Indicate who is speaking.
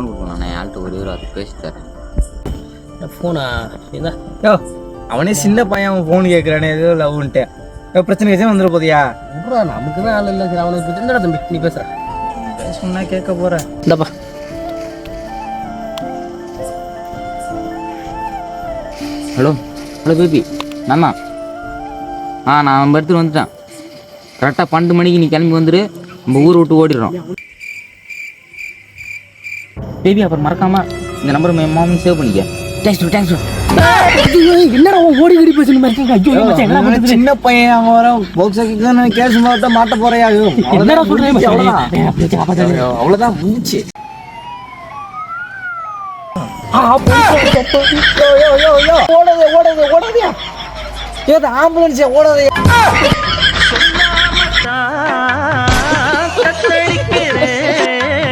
Speaker 1: Phone கொடுக்கணும். நான் ஆள்கிட்ட ஒரு வார்த்தை பேசி தரேன்.
Speaker 2: ஃபோனா இதா
Speaker 3: யோ அவனே சின்ன பையன் அவன் ஃபோன் கேட்குறானே ஏதோ லவ்ன்ட்டு பிரச்சனை வச்சா வந்துட போதியா
Speaker 2: விட்றா நமக்கு தான் ஆள் இல்லை சரி அவனுக்கு என்னடா தம்பி நீ பேசுற
Speaker 3: சொன்னா கேட்க போகிறேன்.
Speaker 2: இந்தப்பா
Speaker 1: ஹலோ ஹலோ பேபி நான் தான். நான் நம்ம இடத்துல வந்துட்டேன். கரெக்டாக 12 மணிக்கு நீ கிளம்பி வந்துடு. நம்ம ஊரை விட்டு ஓடிடுறோம் பேபி. அப்புறம் மறக்காமல் இந்த நம்பர் மாமன் சேவ் பண்ணிக்க. தேங்க்ஸ்.
Speaker 2: என்னடா ஓடி ஓடி பேசணும் மாதிரி
Speaker 3: சின்ன பையன் அவன் வர போக்ஸாக்கு கேஸ் மாட்ட போறியா?
Speaker 2: என்னடா சொல்றேன்
Speaker 3: அவ்வளோதான் முடிஞ்சிச்சு. ஓடாதே ஆம்புலன்ஸ் ஓடாதே.